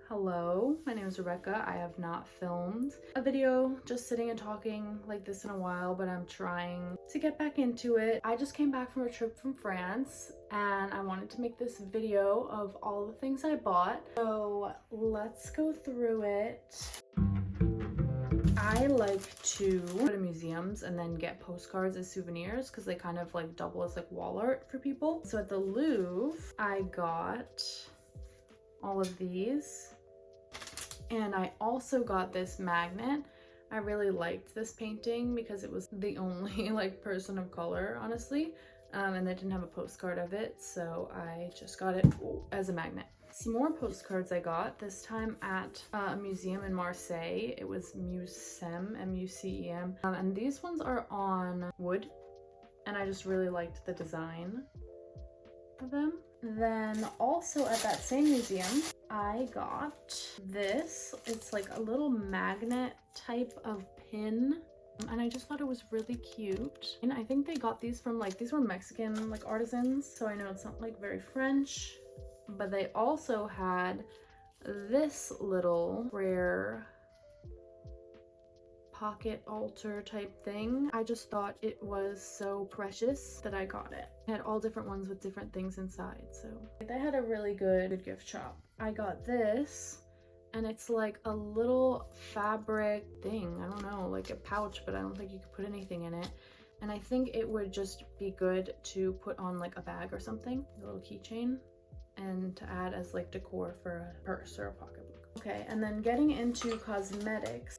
Hello, my name is Rebecca. I have not filmed a video just sitting and talking like this in a while, but I'm trying to get back into it. I just came back from a trip from France and I wanted to make this video of all the things I bought. So let's go through it. I like to go to museums and then get postcards as souvenirs because they kind of like double as like wall art for people. So at the Louvre, I got all of these. And I also got this magnet. I really liked this painting because it was the only like person of color, honestly. And they didn't have a postcard of it, so I just got it as a magnet. Some more postcards I got, this time at a museum in Marseille. It was Mucem, M-U-C-E-M. And these ones are on wood, and I just really liked the design of them. Then also at that same museum, I got this. It's like a little magnet type of pin. And I just thought it was really cute. And I think they got these from like, these were Mexican like artisans. So I know it's not like very French, but they also had this little rare pocket altar type thing. I just thought it was so precious that I got it. It had all different ones with different things inside, so they had a really good gift shop. I got this, and it's like a little fabric thing. I don't know, like a pouch, but I don't think you could put anything in it. And I think it would just be good to put on like a bag or something, a little keychain, and to add as like decor for a purse or a pocketbook. Okay, and then getting into cosmetics.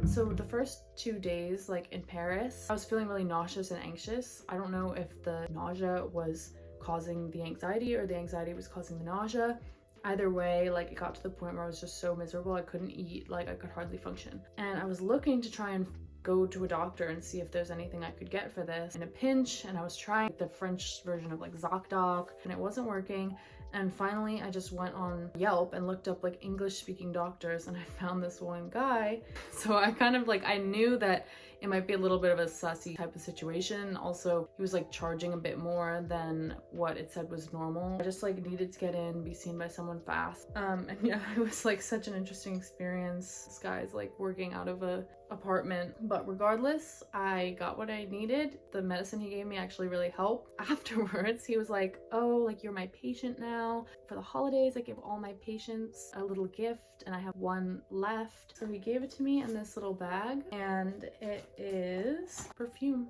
So the first 2 days, like in Paris, I was feeling really nauseous and anxious. I don't know if the nausea was causing the anxiety or the anxiety was causing the nausea. Either way, like it got to the point where I was just so miserable. I couldn't eat, like I could hardly function. And I was looking to try and go to a doctor and see if there's anything I could get for this in a pinch. And I was trying the French version of like ZocDoc and it wasn't working. And finally, I just went on Yelp and looked up like English speaking doctors and I found this one guy. So I kind of like, I knew that it might be a little bit of a sussy type of situation. Also, he was like charging a bit more than what it said was normal. I just like needed to get in, be seen by someone fast. And yeah, it was like such an interesting experience. This guy's like working out of a apartment, but regardless, I got what I needed. The medicine he gave me actually really helped. Afterwards, he was like, oh, like you're my patient now. For the holidays, I give all my patients a little gift and I have one left. So he gave it to me in this little bag and it is perfume.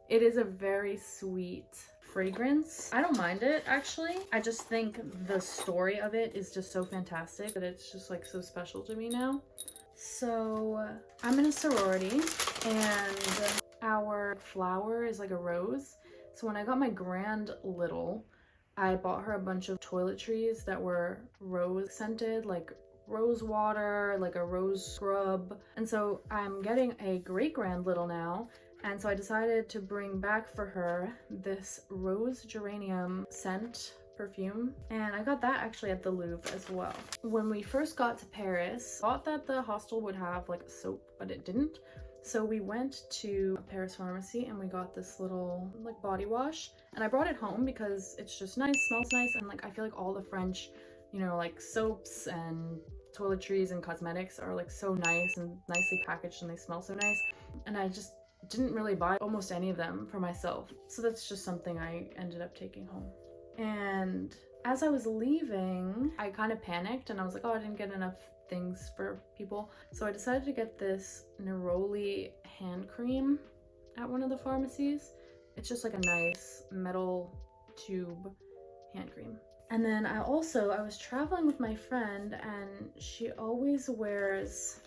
It is a very sweet fragrance. I don't mind it actually. I just think the story of it is just so fantastic that it's just like so special to me now. So I'm in a sorority and our flower is like a rose. So when I got my grand little, I bought her a bunch of toiletries that were rose scented, like rose water, like a rose scrub. And so I'm getting a great grand little now. And so I decided to bring back for her this rose geranium scent perfume, and I got that actually at the Louvre as well. When we first got to Paris, thought that the hostel would have like soap, but it didn't. So we went to a Paris pharmacy and we got this little like body wash, and I brought it home because it's just nice, smells nice, and like I feel like all the French, you know, like soaps and toiletries and cosmetics are like so nice and nicely packaged and they smell so nice, and I just didn't really buy almost any of them for myself. So that's just something I ended up taking home. And as I was leaving, I kind of panicked and I was like, oh, I didn't get enough things for people. So I decided to get this Neroli hand cream at one of the pharmacies. It's just like a nice metal tube hand cream. And then I was traveling with my friend and she always wears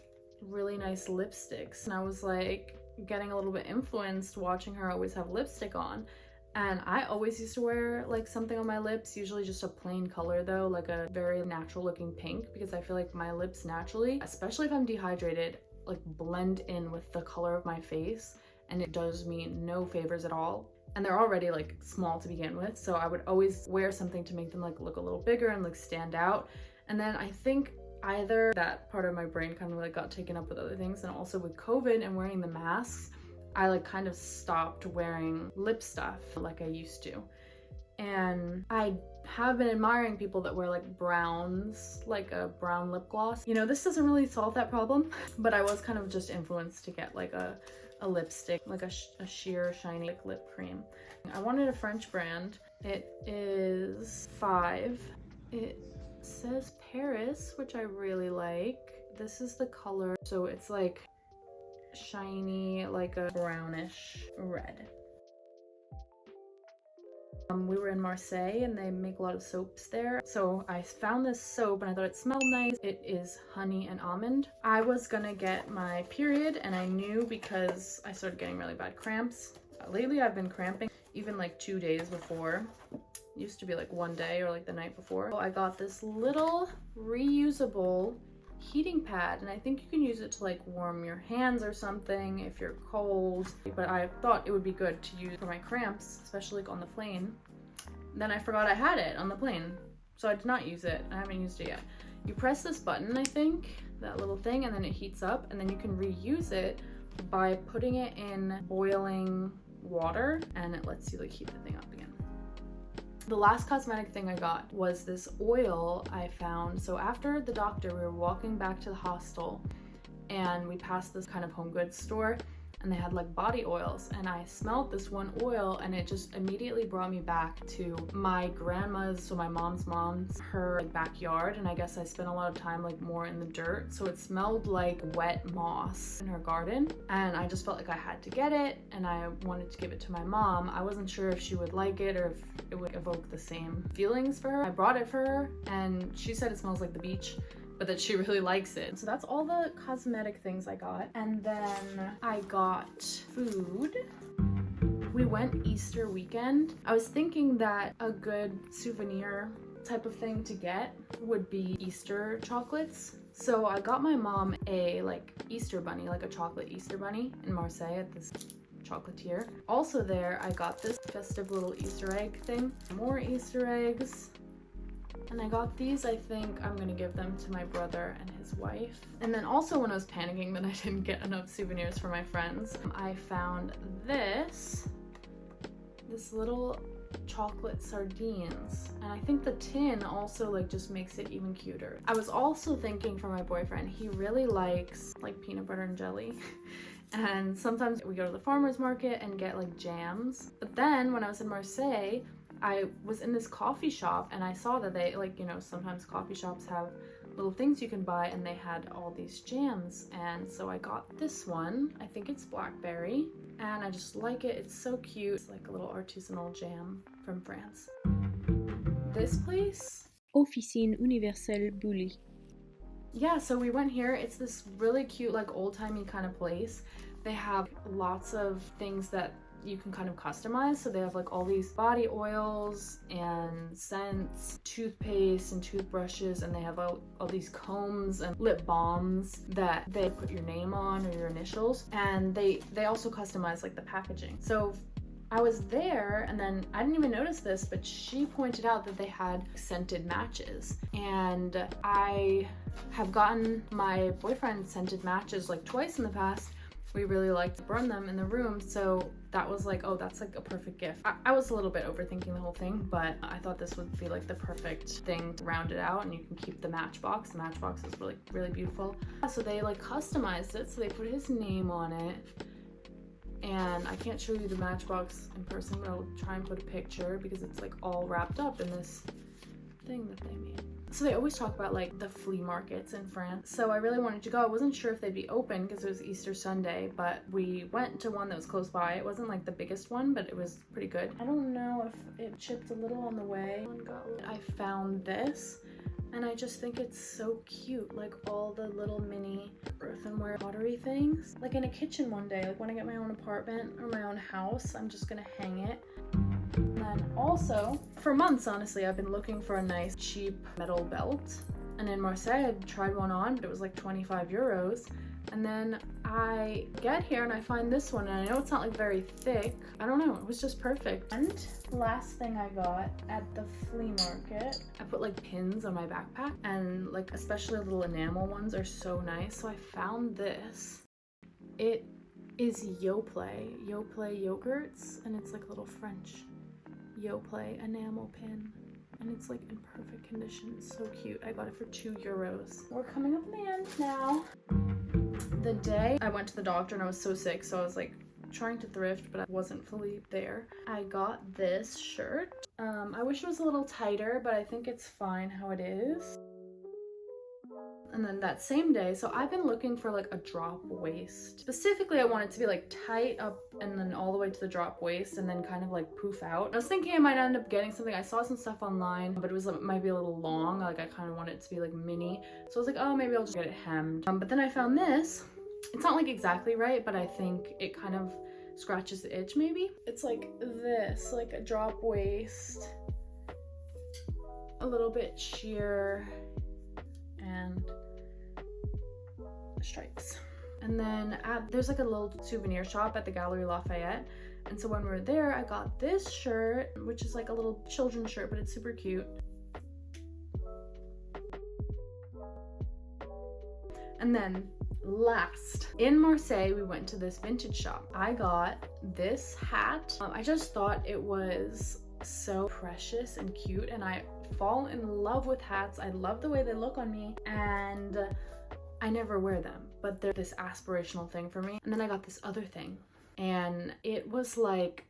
really nice lipsticks. And I was like getting a little bit influenced watching her always have lipstick on. And I always used to wear like something on my lips, usually just a plain color though, like a very natural looking pink, because I feel like my lips naturally, especially if I'm dehydrated, like blend in with the color of my face, and it does me no favors at all. And they're already like small to begin with, so I would always wear something to make them like look a little bigger and like stand out. And then I think either that part of my brain kind of like got taken up with other things, and also with COVID and wearing the masks, I like kind of stopped wearing lip stuff like I used to. and I have been admiring people that wear like browns, like a brown lip gloss. You know, this doesn't really solve that problem, but I was kind of just influenced to get like a lipstick, like a sheer shiny lip cream. I wanted a French brand. It is 5. It says Paris, which I really like. This is the color, so it's like shiny, like a brownish red. We were in Marseille and they make a lot of soaps there. So I found this soap and I thought it smelled nice. It is honey and almond. I was gonna get my period and I knew because I started getting really bad cramps. Lately I've been cramping even like 2 days before. It used to be like 1 day or like the night before. So I got this little reusable heating pad and I think you can use it to like warm your hands or something if you're cold, but I thought it would be good to use for my cramps, especially like on the plane. Then I forgot I had it on the plane, so I did not use it. I haven't used it yet. You press this button, I think, that little thing, and then it heats up, and then you can reuse it by putting it in boiling water, and it lets you like heat the thing up again. The last cosmetic thing I got was this oil I found. So after the doctor, we were walking back to the hostel and we passed this kind of home goods store and they had like body oils, and I smelled this one oil and it just immediately brought me back to my grandma's, so my mom's, her like, backyard, and I guess I spent a lot of time like more in the dirt, so it smelled like wet moss in her garden, and I just felt like I had to get it and I wanted to give it to my mom. I wasn't sure if she would like it or if it would evoke the same feelings for her. I brought it for her and she said it smells like the beach, but that she really likes it. So that's all the cosmetic things I got. And then I got food. We went Easter weekend. I was thinking that a good souvenir type of thing to get would be Easter chocolates. So I got my mom a like Easter bunny, like a chocolate Easter bunny in Marseille at this chocolatier. Also there, I got this festive little Easter egg thing. More Easter eggs. And I got these. I think I'm gonna give them to my brother and his wife. And then also when I was panicking that I didn't get enough souvenirs for my friends, I found this little chocolate sardines. And I think the tin also like just makes it even cuter. I was also thinking for my boyfriend, he really likes like peanut butter and jelly. And sometimes we go to the farmer's market and get like jams. But then when I was in Marseille, I was in this coffee shop and I saw that they like, you know, sometimes coffee shops have little things you can buy, and they had all these jams, and so I got this one. I think it's blackberry and I just like it. It's so cute. It's like a little artisanal jam from France. This place? Officine Universelle Bully. Yeah, so we went here. It's this really cute like old-timey kind of place. They have lots of things that you can kind of customize. So they have like all these body oils and scents, toothpaste and toothbrushes, and they have all these combs and lip balms that they put your name on or your initials, and they also customize like the packaging. So I was there and then I didn't even notice this, but she pointed out that they had scented matches, and I have gotten my boyfriend scented matches like twice in the past. We really like to burn them in the room, so that was like, oh, that's like a perfect gift. I was a little bit overthinking the whole thing, but I thought this would be like the perfect thing to round it out, and you can keep the matchbox. The matchbox is really, really beautiful. So they like customized it, so they put his name on it. And I can't show you the matchbox in person, but I'll try and put a picture because it's like all wrapped up in this thing that they made. So they always talk about like the flea markets in France. So I really wanted to go. I wasn't sure if they'd be open because it was Easter Sunday, but we went to one that was close by. It wasn't like the biggest one, but it was pretty good. I don't know if it chipped a little on the way. I found this and I just think it's so cute. Like all the little mini earthenware pottery things. Like in a kitchen one day, like when I get my own apartment or my own house, I'm just gonna hang it. And then also, for months honestly, I've been looking for a nice cheap metal belt, and in Marseille I tried one on, but it was like 25 euros. And then I get here and I find this one, and I know it's not like very thick. I don't know, it was just perfect. And last thing I got at the flea market, I put like pins on my backpack, and like especially little enamel ones are so nice. So I found this. It is Yoplait yogurts, and it's like little French Yoplait enamel pin. And it's like in perfect condition. It's so cute. I got it for €2. We're coming up on the end now. The day I went to the doctor and I was so sick, so I was like trying to thrift, but I wasn't fully there. I got this shirt. I wish it was a little tighter, but I think it's fine how it is. And then that same day, so I've been looking for like a drop waist. Specifically, I want it to be like tight up and then all the way to the drop waist and then kind of like poof out. I was thinking I might end up getting something. I saw some stuff online, but it might be a little long. Like I kind of want it to be like mini. So I was like, oh, maybe I'll just get it hemmed. But then I found this. It's not like exactly right, but I think it kind of scratches the itch maybe. It's like this, like a drop waist, a little bit sheer, and stripes. And then there's like a little souvenir shop at the Gallery Lafayette, and so when we were there I got this shirt, which is like a little children's shirt, but it's super cute. And then last, in Marseille, we went to this vintage shop. I got this hat. I just thought it was so precious and cute, and I fall in love with hats. I love the way they look on me, and I never wear them, but they're this aspirational thing for me. And then I got this other thing, and it was like,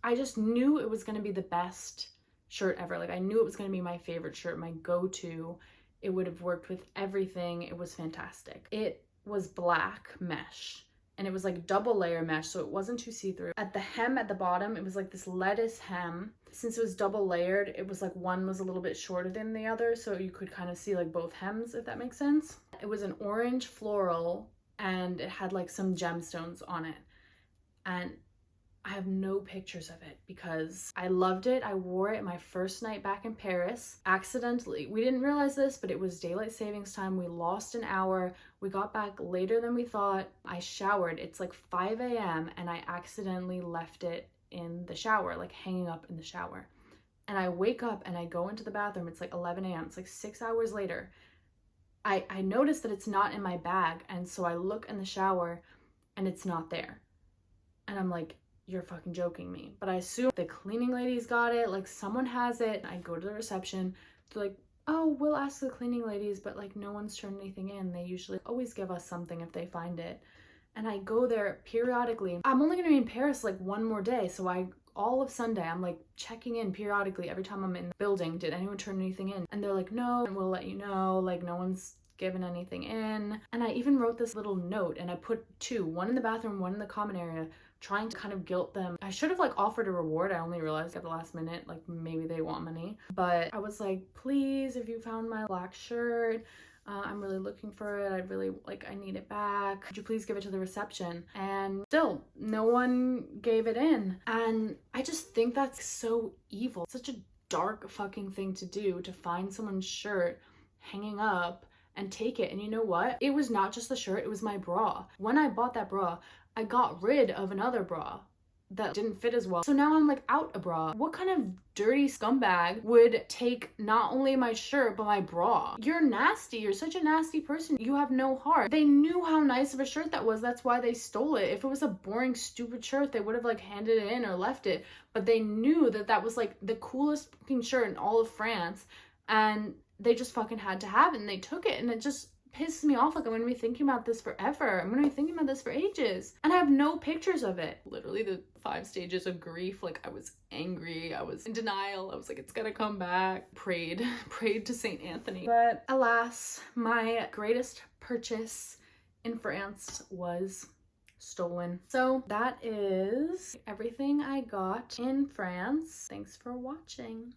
I just knew it was gonna be the best shirt ever. Like I knew it was gonna be my favorite shirt, my go-to. It would have worked with everything. It was fantastic. It was black mesh, and it was like double layer mesh, so it wasn't too see-through. At the hem at the bottom, it was like this lettuce hem. Since it was double layered, it was like one was a little bit shorter than the other, so you could kind of see like both hems, if that makes sense. It was an orange floral, and it had like some gemstones on it. And I have no pictures of it because I loved it. I wore it my first night back in Paris. Accidentally, we didn't realize this, but it was daylight savings time. We lost an hour. We got back later than we thought. I showered. It's like 5 a.m. and I accidentally left it in the shower, like hanging up in the shower. And I wake up and I go into the bathroom. It's like 11 a.m. It's like 6 hours later. I noticed that it's not in my bag. And so I look in the shower and it's not there. And I'm like, you're fucking joking me. But I assume the cleaning ladies got it, like someone has it. I go to the reception, they're like, oh, we'll ask the cleaning ladies, but like no one's turned anything in. They usually always give us something if they find it. And I go there periodically. I'm only gonna be in Paris like one more day, so all of Sunday I'm like checking in periodically every time I'm in the building. Did anyone turn anything in? And they're like, no, and we'll let you know, like no one's given anything in. And I even wrote this little note, and I put two, one in the bathroom, one in the common area, trying to kind of guilt them. I should have like offered a reward. I only realized at the last minute, like maybe they want money. But I was like, please, if you found my black shirt, I'm really looking for it. I need it back. Could you please give it to the reception? And still, no one gave it in. And I just think that's so evil. Such a dark fucking thing to do, to find someone's shirt hanging up and take it. And you know what? It was not just the shirt, it was my bra. When I bought that bra, I got rid of another bra that didn't fit as well. So now I'm like out a bra. What kind of dirty scumbag would take not only my shirt, but my bra? You're nasty. You're such a nasty person. You have no heart. They knew how nice of a shirt that was. That's why they stole it. If it was a boring, stupid shirt, they would have like handed it in or left it. But they knew that that was like the coolest fucking shirt in all of France. And they just fucking had to have it, and they took it, and it just pisses me off. Like I'm gonna be thinking about this forever. I'm gonna be thinking about this for ages. And I have no pictures of it. Literally the 5 stages of grief. Like I was angry, I was in denial, I was like, it's gonna come back. Prayed to Saint Anthony. But alas, my greatest purchase in France was stolen. So that is everything I got in France. Thanks for watching.